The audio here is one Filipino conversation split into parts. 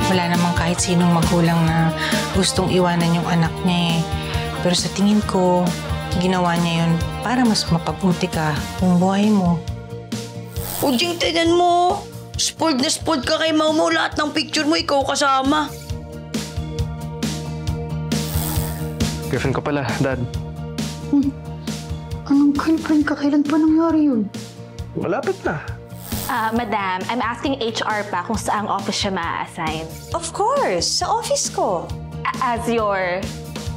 Wala namang kahit sinong magulang na gustong iwanan yung anak niya eh. Pero sa tingin ko, ginawa niya yun para mas mapabuti ka kung buhay mo. O Jing, tignan mo. Spoiled na spoiled ka kay Mau. Lahat ng picture mo, ikaw kasama. Girlfriend ko pala, Dad. Anong girlfriend ka? Kailan pa nangyari yun? Malapit na. Madam, I'm asking HR pa kung saang office siya ma-assign. Of course, sa office ko.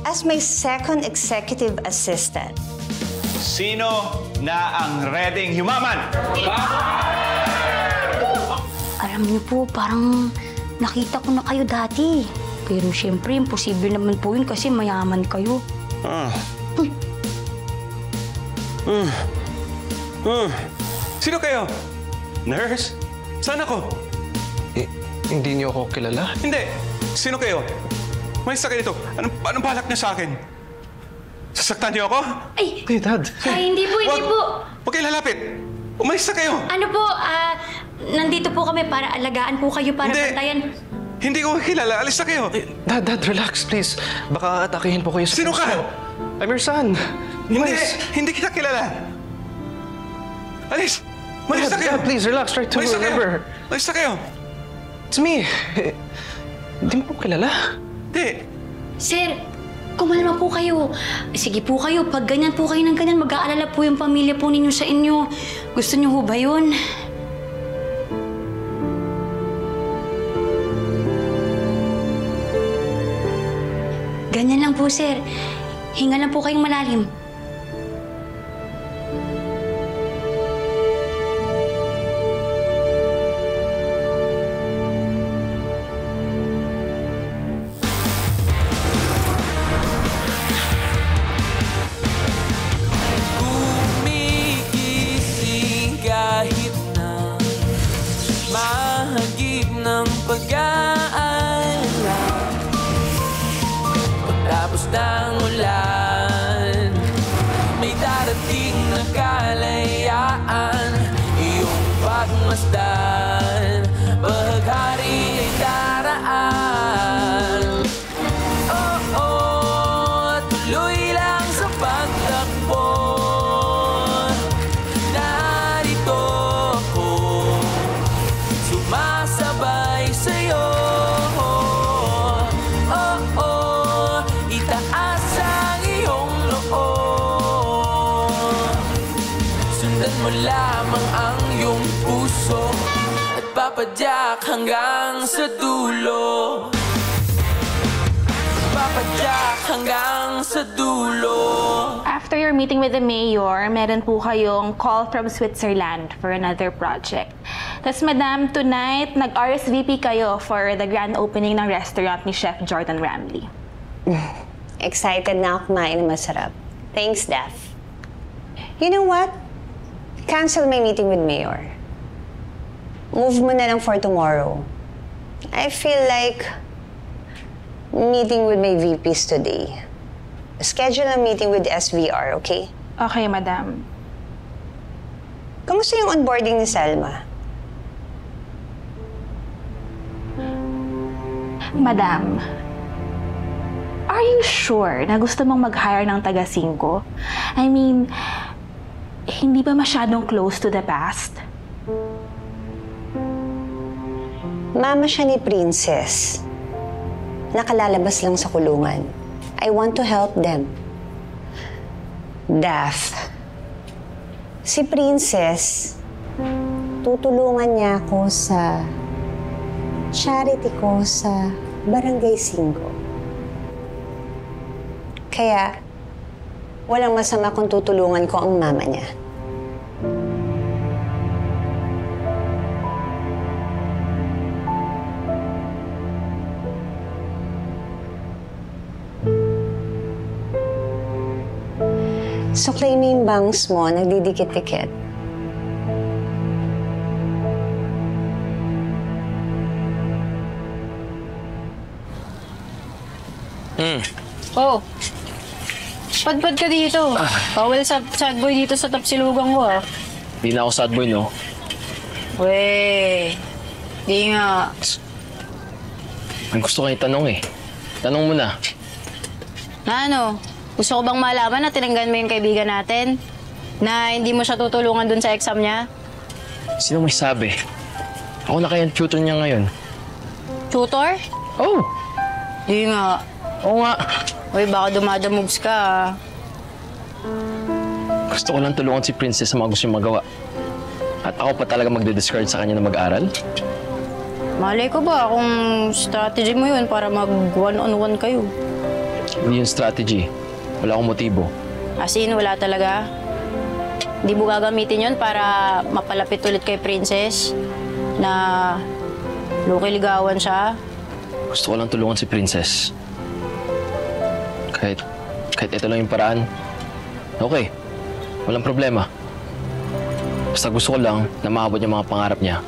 As my second executive assistant. Sino na ang readyng humaman? Alam niyo po, parang nakita ko na kayo dati. Pero siyempre, imposible naman po yun kasi mayaman kayo. Sino kayo? Nurse? Saan ako? Hindi niyo ako kilala? Hindi. Sino kayo? Umalis na kayo dito. Anong balak niyo sa akin? Sasaktan niyo ako? Ay! Hey, Dad. Ay, hindi po, hindi po. Huwag kayo lalapit. Umalis na kayo. Ano po, nandito po kami para alagaan po kayo, para bantayan. Hindi ko kilala. Alis na kayo. Dad, relax, please. Baka atakihin po kayo sa Sino ka? I'm your son. Hindi kita kilala. Alis! Malis na kayo! Dad, please, relax. Try to remember. Malis na kayo! It's me. Hindi mo po kilala? Hindi. Sir, kumalma po kayo. Sige po kayo, pag ganyan po kayo ng ganyan, mag-aalala po yung pamilya po ninyo sa inyo. Gusto niyo ho ba yun? Ganyan lang po, sir. Hinga lang po kayong malalim. Pagkatapos ng ulan, may darating na kalayaan. Iyong pagmasdan, bahaghari ay daraan. Tuloy lang sa pagtakbo. Narito ako, sumasabay sa'yo. Mo lamang ang iyong puso at papadyak hanggang sa dulo. Papadyak hanggang sa dulo. After your meeting with the mayor, meron po kayong call from Switzerland for another project. Tapos, Madam, tonight, nag-RSVP kayo for the grand opening ng restaurant ni Chef Jordan Ramley. Excited na ako kumain ng masarap. Thanks, Daph. You know what? Cancel my meeting with Mayor. Move mo na lang for tomorrow. I feel like meeting with my VPs today. Schedule a meeting with SVR, okay? Okay, Madam. Kamusta yung onboarding ni Selma? Madam, are you sure na gusto mong mag-hire ng taga-5? I mean, hindi ba masyadong close to the past? Mama siya ni Princess. Nakalalabas lang sa kulungan. I want to help them. Daph, si Princess, tutulungan niya ako sa charity ko sa Barangay 5. Kaya, walang masama kung tutulungan ko ang mama niya. Suklay mo yung bangs mo, nagdidikit-dikit. Oh, padpad ka dito. Bawal sa sad boy dito sa Tapsilugan ko, ah. Hindi na ako sad boy, no? Weh, di nga. May gusto kayo tanong eh. Tanong mo na. Na ano? Gusto ko bang malaman na tinanggan mo yung kaibigan natin? Na hindi mo siya tutulungan dun sa exam niya? Sino may sabi? Ako na kaya ang tutor niya ngayon. Tutor? Oh! Di nga. Oo nga. Uy, baka dumadamoves ka ah. Gusto ko lang tulungan si Princess sa mga gusto niyang magawa. At ako pa talaga magde-discourage sa kanya na mag-aral? Malay ko ba kung strategy mo yun para mag one-on-one kayo? Hindi yung strategy. Wala akong motibo. As in, wala talaga? Hindi mo gagamitin yun para mapalapit ulit kay Princess? Na lukiligawan siya? Gusto ko lang tulungan si Princess. Kahit ito lang yung paraan. Okay. Walang problema. Basta gusto ko lang na maabot yung mga pangarap niya.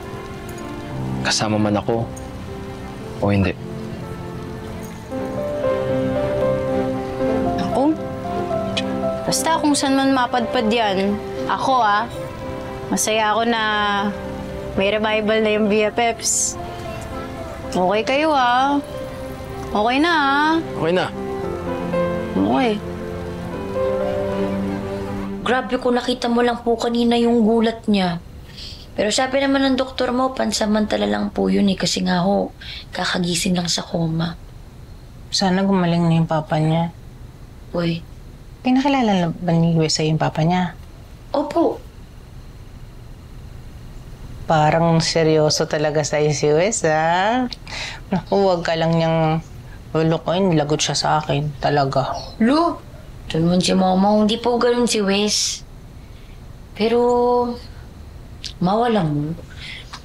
Kasama man ako o hindi. Ako? Basta kung saan man mapadpad yan, ako masaya ako na may revival na yung BFFs. Okay kayo Okay na Okay na. Okay. Grabe ko, nakita mo lang po kanina yung gulat niya. Pero sabi naman ng doktor mo, pansamantala lang po yun kasi nga ho, kakagising lang sa coma. Sana gumaling na yung papa niya. Uy. Pinakilala na ba ni Wes yung papa niya? Opo. Parang seryoso talaga sa'yo si Wes, ha? Naku, huwag ka lang niyang lulukoyin. Lagot siya sa akin. Talaga. Lo, ito naman si Mama. Hindi po ganun si Wes. Pero, mawala mo.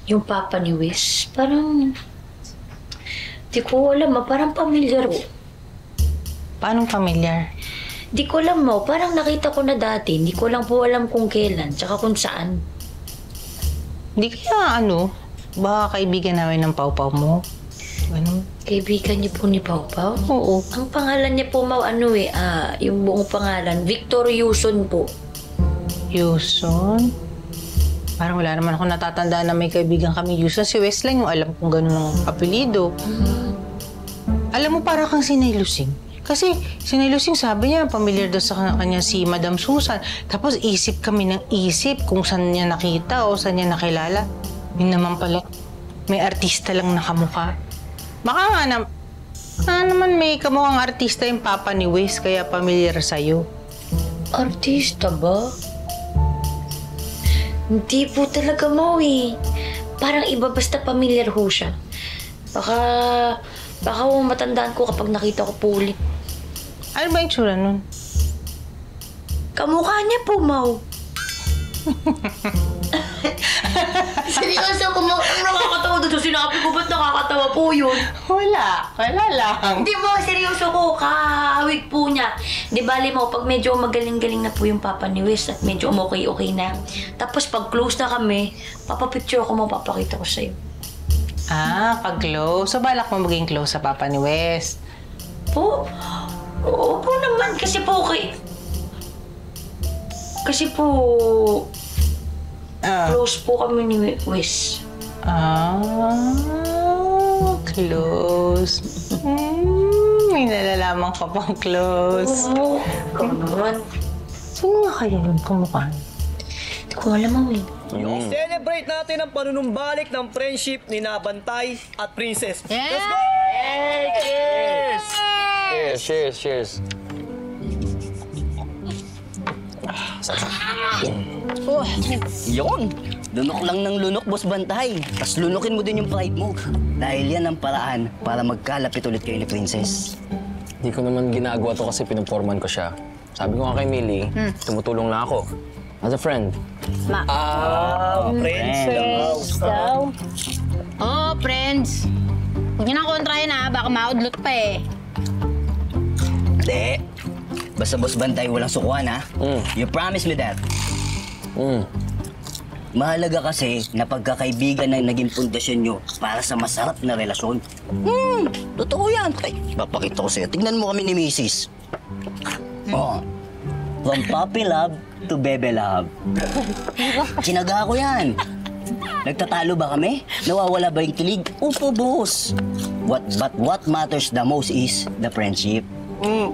Yung papa ni Wes, parang... Di ko alam, parang pamilyar o. Paano familiar? Di ko alam mo, parang nakita ko na dati. Hindi ko lang po alam kung kailan, tsaka kung saan. Di kaya baka kaibigan namin ng pawpaw mo. Kaibigan niyo po ni Pau Pau? Oo. Ang pangalan niya po, yung buong pangalan, Victor Yuson po. Yuson? Parang wala naman ako natatandaan na may kaibigan kami Yuson. Si Wes lang yung alam kung gano'n ang apelido. Alam mo, para kang Sinay Lusing. Kasi Sinay Lusing sabi niya, pamilyar daw sa kanya si Madam Susan. Tapos isip kami ng isip kung saan niya nakita o saan niya nakilala. Yun naman pala, may artista lang nakamukha. Baka nga naman may kamukhang artista yung papa ni Wes, kaya pamilyar sa'yo. Artista ba? Hindi po talaga mo Parang iba, basta pamilyar ho siya. Baka matandaan ko kapag nakita ko po ulit. Ano ba yung tsura nun? Kamukha niya po, Mau. Seryoso, ang nakakatawa doon. Sinabi ko, ba't nakakatawa po yun? Wala lang. Di ba, seryoso ko, kahawig po niya. Di bali mo, pag medyo magaling-galing na po yung papa ni Wes at medyo okay na. Tapos pag close na kami, papapicture ko mo, papakita ko sa'yo. Pag close. So, balak mo maging close sa papa ni Wes? Po? Oo po naman, kasi po close po kami ni Wes. Close. May nalalaman ka pang close. Oo, ikaw naman. Sino nga kaya yun kumukha? Hindi ko alam, Mami. Celebrate natin ang panunumbalik ng friendship ni Nabantay at Princess. Let's go! Cheers. Yun! Lunok lang ng lunok, Boss Bantay. Tapos lunukin mo din yung pride mo. Dahil yan ang paraan para magkalapit ulit kayo ni Princess. Hindi ko naman ginagawa to kasi pinuporman ko siya. Sabi ko nga kay Millie, tumutulong lang ako. As a friend. Princess! Friends. Huwag niyo na kontrahin baka maudlot pa Hindi. Basta Boss Bantay, walang sukuan You promise me that? Mahalaga kasi na pagkakaibigan na naging pundasyon nyo para sa masarap na relasyon. Totoo yan. Ay, papakita ko sa'yo. Tingnan mo kami ni Mrs. From puppy love to bebe love. Sinaga ko yan. Nagtatalo ba kami? Nawawala ba yung kilig? Opo, boss. But what matters the most is the friendship.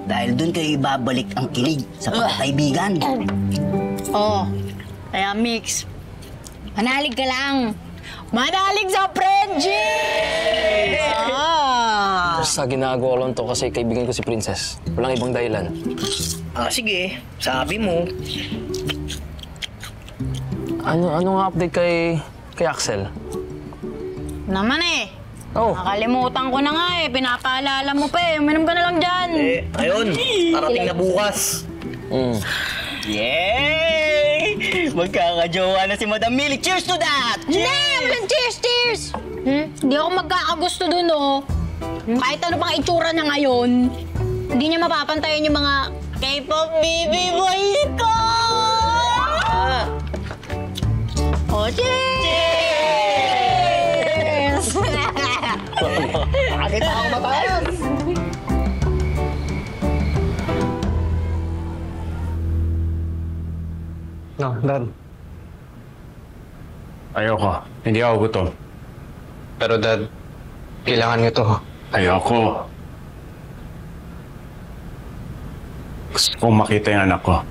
Dahil dun kayo ibabalik ang kilig sa pagkakaibigan. Oh, kaya Mix, manalig ka lang. Manalig sa friendship! Sa ginagawa lang to kasi kaibigan ko si Princess. Walang ibang dahilan. Sige. Sabi mo. Ano nga update kay Axel? Naman eh. Oh. Nakalimutan ko na nga eh. Pinapaalala mo pa eh. Uminom ka na lang dyan. Ayun. Parating na bukas. Yay! Magkakajowa na si Madam Millie. Cheers to that! Walang cheers! Hindi ako magkakagusto dun, oh. Kahit ano pang itsura niya ngayon, hindi niya mapapantayan yung mga K-pop baby boys ko! Oh, cheers! Bakit ako matayos? No, Dad. Ayoko. Hindi ako gutom. Pero Dad, kailangan niyo to. Ayoko. Gusto kong makita yung anak ko.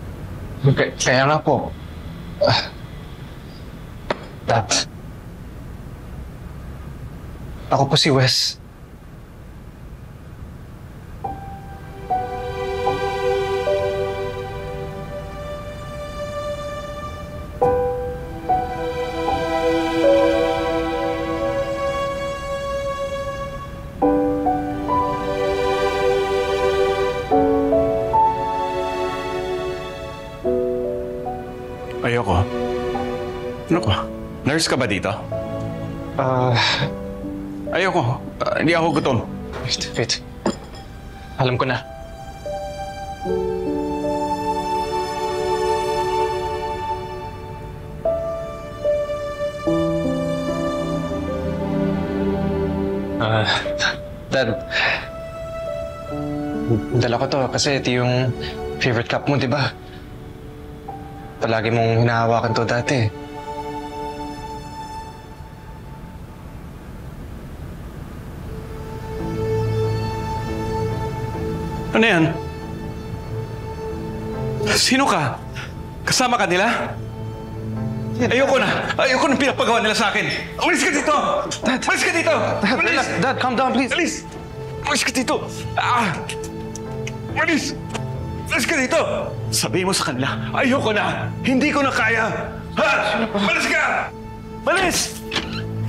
Kaya nga po. Dad. Ako po si Wes. Ayoko. Ano ka? Nurse ka ba dito? Ayoko. Hindi ako gutom. Wait. Alam ko na. Dad. Dala ko to kasi ito yung favorite cup mo, di ba? Palagi mong hinahawakan to dati. Ano yan? Sino ka? Kasama ka nila? Ayoko na. Ayoko na pinapagawa nila sa akin. Umalis ka dito! Dad! Umalis ka dito! Umalis! Dad, calm down, please. Umalis! Umalis ka dito! Umalis! Umalis ka dito! Sabihin mo sa kanila, ayoko na! Hindi ko na kaya! Ha? Umalis ka! Umalis!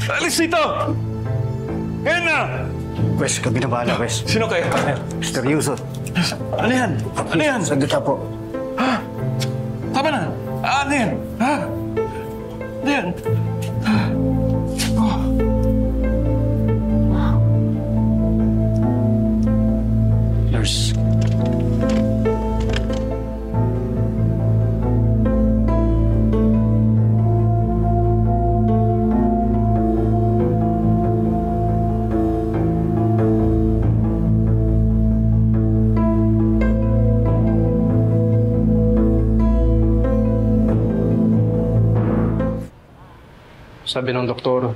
Umalis dito! Ngayon na! Wes, kami na bahala, Wes. Sino kayo? Mr. Yusuf. Ano yan? Ano yan? Saglit po. Ha? Tama na! Ano yan? Ha? Ano yan? Nurse. Sabi ng doktor,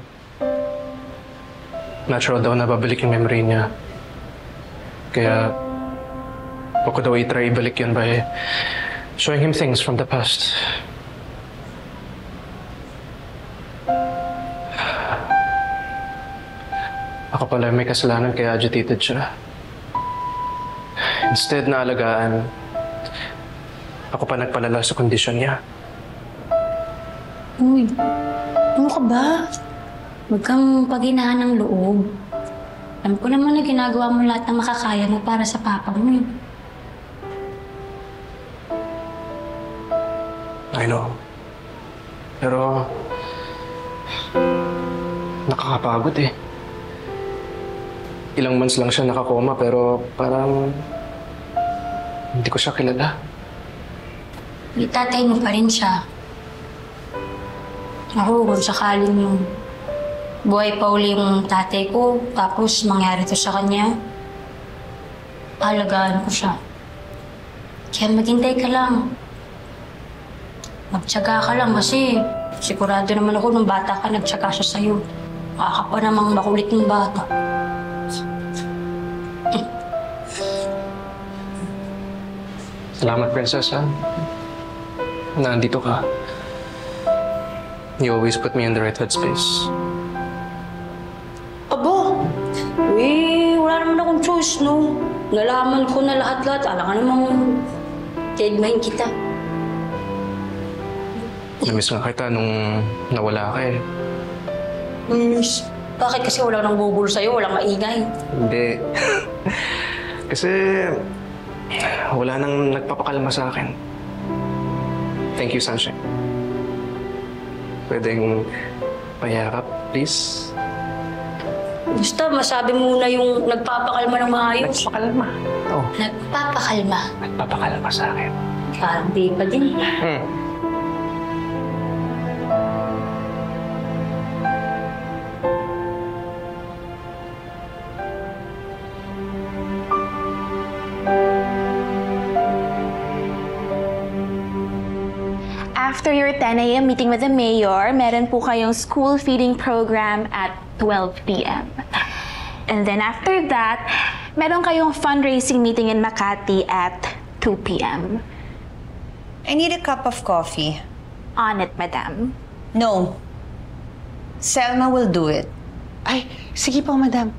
natural daw na babalik yung memory niya. Kaya, wag ko daw i-try ibalik yun by showing him things from the past. Ako pala may kasalanan kaya agitated siya. Instead na alagaan, ako pa nagpalala sa kondisyon niya. Uy, ano ka ba? Huwag kang paghinahan ng loob. Alam ko naman na ginagawa mo lahat ng makakaya mo para sa papa mo. I know. Pero, nakakapagod eh. Ilang months lang siya nakakoma pero parang hindi ko siya kilala. Itatay mo pa rin siya. Ako, kung sakaling yung buhay pa uli yung tatay ko, tapos mangyari to sa kanya, alagaan ko siya. Kaya maghintay ka lang. Magtiyaga ka lang kasi Sigurado naman ako nung bata ka, nagtsaka siya sa'yo. Kaka pa namang makulit ng bata. Salamat, Princess, ha? Nandito ka. You always put me in the right headspace. Aba, wala naman akong choice, no? Nalaman ko na lahat-lahat. Alam ka namang deadline kita. Namiss nga kita nung nawala ka eh. Bakit? Kasi wala nang gugulo sa'yo, walang maingay. Hindi. Kasi wala nang nagpapakalma sa akin. Thank you, Sunshine. Pwedeng payakap, please? Basta masabi muna yung nagpapakalma ng maayos. Nagpapakalma? Oo. Nagpapakalma. Nagpapakalma sa akin. Parang di pa din. After your 10 a.m. meeting with the mayor, meron po kayong school feeding program at 12 p.m. And then after that, meron kayong fundraising meeting in Makati at 2 p.m. I need a cup of coffee. On it, madam. No. Selma will do it. Ay, sige po, madam.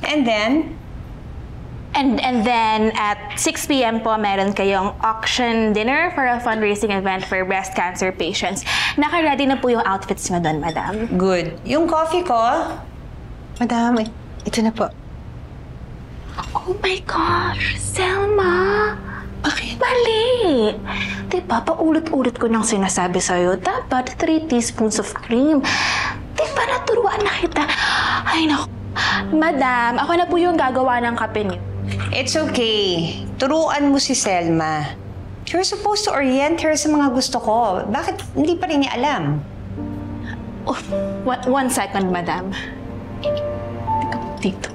And then, And then at 6 p.m. po, meron kayong auction dinner for a fundraising event for breast cancer patients. Naka-ready na po yung outfits mo doon, madam. good. Yung coffee ko, Madam, ito na po. Oh my gosh, Selma! Bakit? Mali! Diba, paulit-ulit ko nang sinasabi sa'yo, dapat 3 teaspoons of cream. Diba, naturuan na kita. Ay, naku. Madam, ako na po yung gagawa ng kape niyo. it's okay. Turuan mo si Selma. You're supposed to orient her sa mga gusto ko. Bakit hindi pa rin niya alam? Oh, one second, madam. Dito.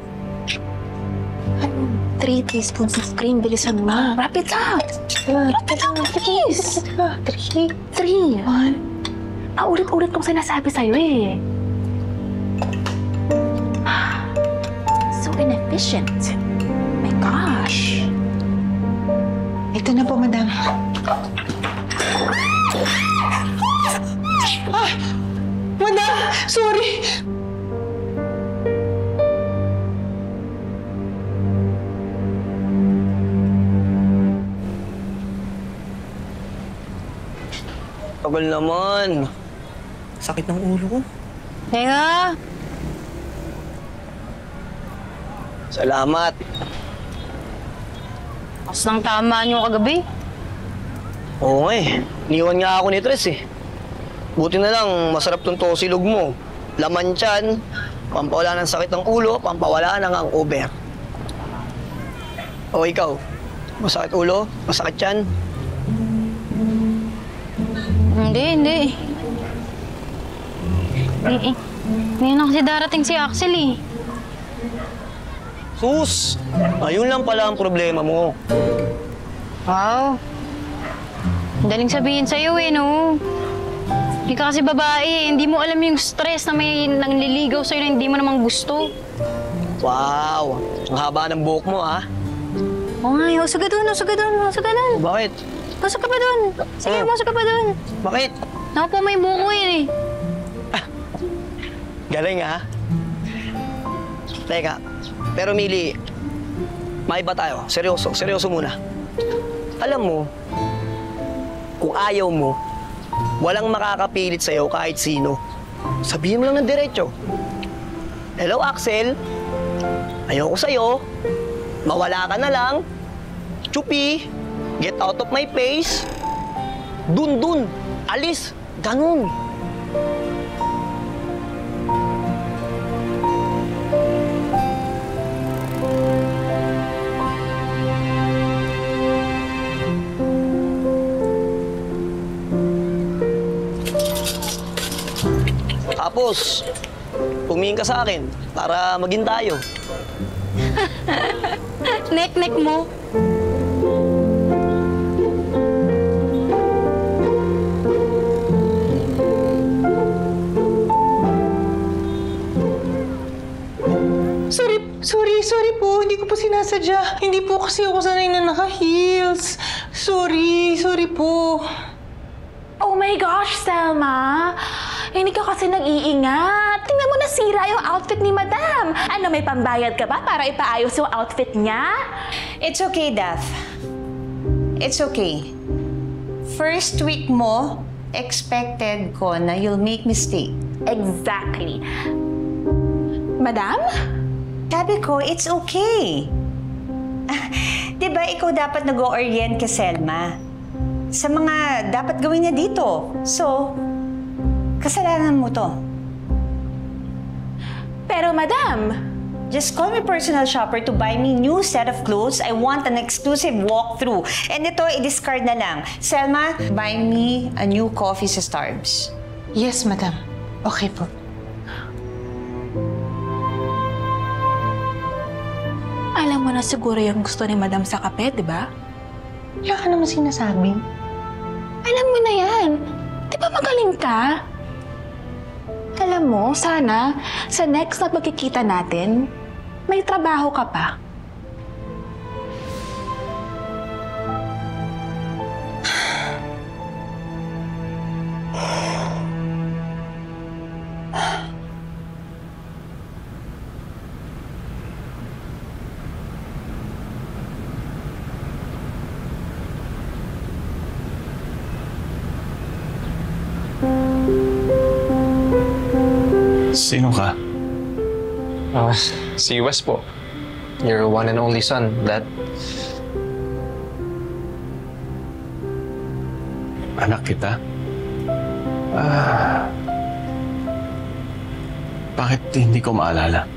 3 teaspoons of cream. Bilisan mo. Wrap it up. Wrap it up, please. 3. Ulit-ulit kong sinasabi sa'yo eh. So inefficient. My gosh. Ito na po, madam. Madam! Sorry! Tagal naman. Sakit ng ulo ko. Teka! Salamat. Mas nang tama niyo kagabi. Oo nga eh. Niwan nga ako ni Tres eh. Buti na lang, masarap tong tosilog mo. Laman tiyan, pampawala ng sakit ng ulo, pampawala ng hangover. O ikaw, masakit ulo, masakit tiyan? Hindi. Ngayon na kasi darating si Axel eh. Sus! Ayun lang pala ang problema mo. Wow. Ang daling sabihin sa'yo eh, no? Hindi ka kasi babae. Hindi mo alam yung stress na may nangliligaw sa'yo na hindi mo namang gusto. Wow! Ang haba ng buhok mo, ha? Oo nga, usog ka dun. Bakit? Usog ka pa dun. Sige, usog ka pa dun. Bakit? Naku po, may buko yun eh. Galing, ha? Teka, pero Mili, maiba tayo. Seryoso muna. Alam mo, kung ayaw mo, walang makakapilit sa'yo kahit sino. Sabihin mo lang ng diretso. Hello, Axel. Ayoko sa'yo. Mawala ka na lang. Chupi. Get out of my face. Dun. Alis. Ganun. Tapos, tumingin ka sa akin para maging tayo. Nek mo. sorry po. Hindi ko po sinasadya. Hindi po kasi ako sanay na naka-heels. Sorry po. Oh my gosh, Selma! Hindi ka kasi nag-iingat. Tingnan mo, nasira yung outfit ni Madam. Ano, may pambayad ka ba para ipaayos yung outfit niya? It's okay, Daph. It's okay. First week mo, expected ko na you'll make mistake. Exactly. Madam? Sabi ko, it's okay. Diba, ikaw dapat nag-o-orient kay Selma sa mga dapat gawin niya dito. So, kasalanan mo to. Pero Madam, just call me personal shopper to buy me new set of clothes. I want an exclusive walkthrough. And ito, i-discard na lang. Selma, buy me a new coffee sa Starbucks. Yes, madam. Okay po. alam mo na siguro yung gusto ni Madam sa kape, di ba? Wala ka naman sinasabi. Alam mo na yan. Di ba magaling ka? Alam mo, sana sa next na magkikita natin, may trabaho ka pa. Sino ka? Si Wes po. Your one and only son, Dad. Anak kita? Bakit hindi ko maalala?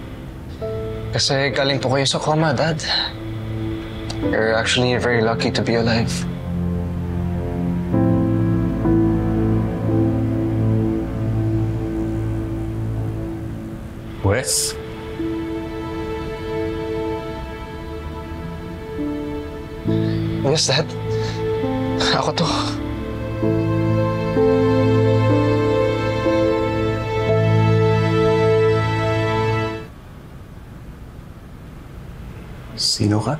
Kasi galing po kayo sa coma, Dad. You're actually very lucky to be alive. Wes? Yes, Dad. Ako to. Sino ka?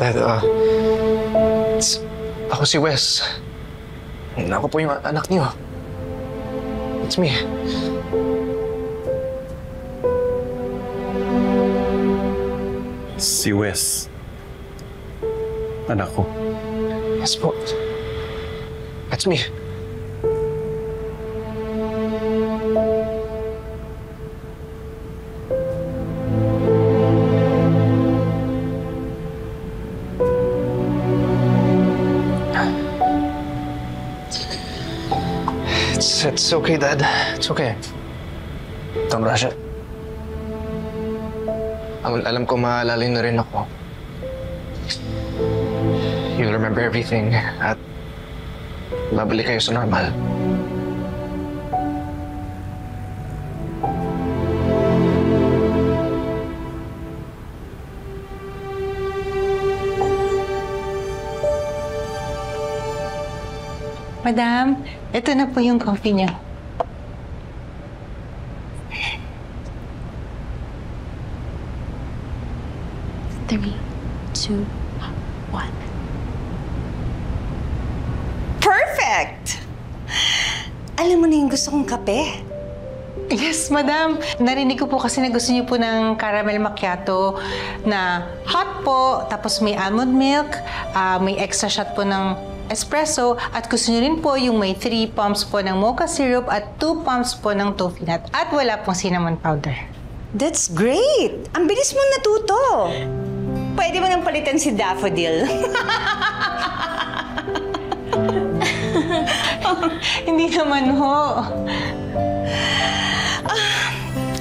Dad, ako si Wes. Ako po yung anak niyo. It's me. Si Wes. Anak ko. Yes po. That's me. It's okay, Dad. It's okay. Don't rush it. Alam ko maalala na rin ako. You'll remember everything at babalik kayo sa normal. Madam, ito na po yung coffee niyo. Three, two, one. Perfect! Alam mo na yung gusto kong kape? Yes, madam. Narinig ko po kasi na gusto niyo po ng caramel macchiato na hot po, tapos may almond milk, may extra shot po ng espresso, at gusto niyo rin po yung may 3 pumps po ng mocha syrup at 2 pumps po ng toffee nut at wala pong cinnamon powder. That's great! Ang bilis mong natuto! Pwede mo nang palitan si Daffodil. Hindi naman ho.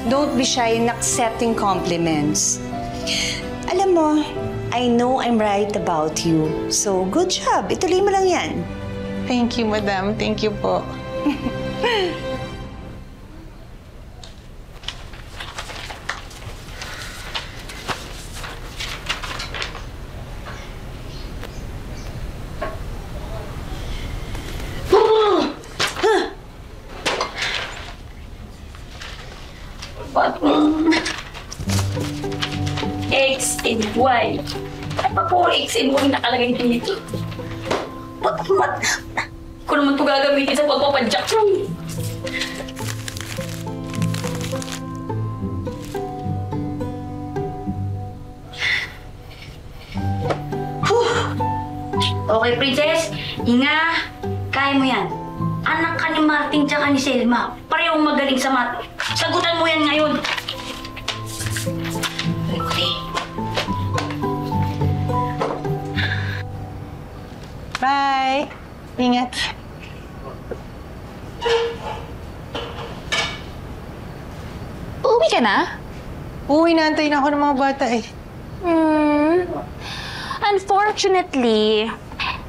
Don't be shy in accepting compliments. Alam mo, I know I'm right about you. So, good job. Ituloy mo lang yan. Thank you, madam. Thank you po. X and Y. Ano pa po X and Y nakalagay dito? Ba't ko naman ito gagamitin sa pagpapadyak mo? Okay, Princess. Inga, kaya mo yan. Anak ka ni Martin tsaka ni Selma. Parehong magaling sa math. Sagutan mo yan ngayon. Okay. Bye! Ingat. Uuwi ka na? Uwi na, antayin ako ng mga bata eh. Unfortunately,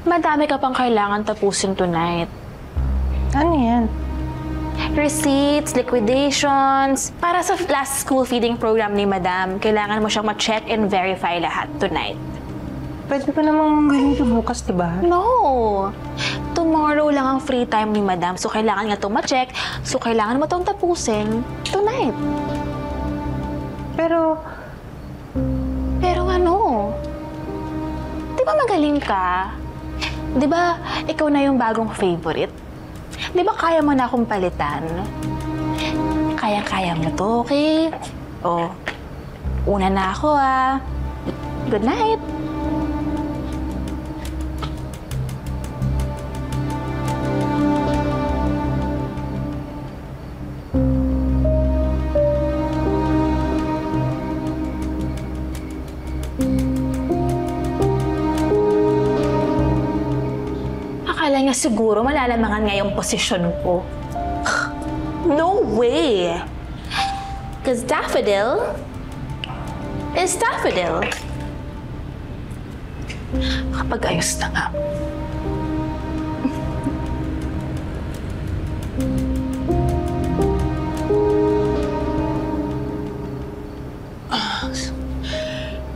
madami ka pang kailangan tapusin tonight. Ano yan? Receipts, liquidations. Para sa last school feeding program ni Madam, kailangan mo siyang ma-check and verify lahat tonight. Pwede pa namang gawin ito bukas, diba? No! Tomorrow lang ang free time ni Madam, so kailangan nga itong ma-check, so kailangan mo itong tapusin tonight. Pero ano? Di ba magaling ka? Di ba ikaw na yung bagong favorite? Di ba kaya mo na akong palitan? Kaya-kaya mo to, okay? O, una na ako ah. Good night! Akala niya siguro malalamangan nga yung posisyon ko. No way! Because Daffodil is Daffodil. Kapag ayos na nga.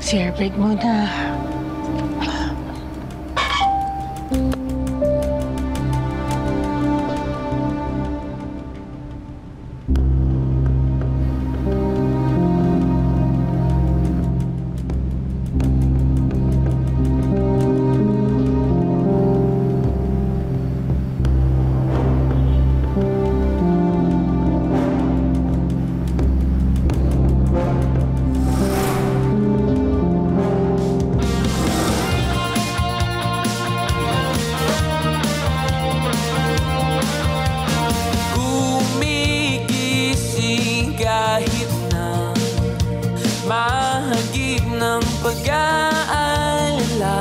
CR break muna. pag-aalala.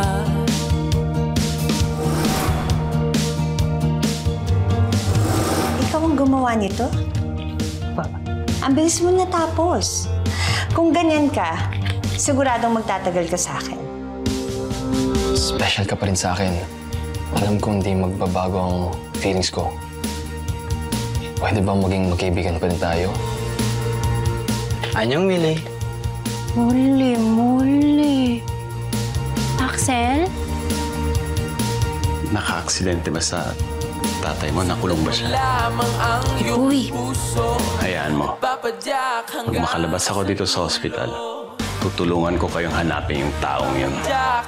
Ikaw ang gumawa nito? Ang bilis mo natapos. Kung ganyan ka, siguradong magtatagal ka sa akin. Special ka pa rin sa akin. Alam kong hindi magbabago ang feelings ko. Pwede bang maging magkaibigan pa rin tayo? Anyong Mili? Muli. Axel? Naka-aksidente ba sa tatay mo? Nakulong ba siya? Uy. Hayaan mo. Pag makalabas ako dito sa hospital, tutulungan ko kayong hanapin yung taong yun.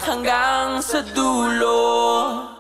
Hanggang sa dulo.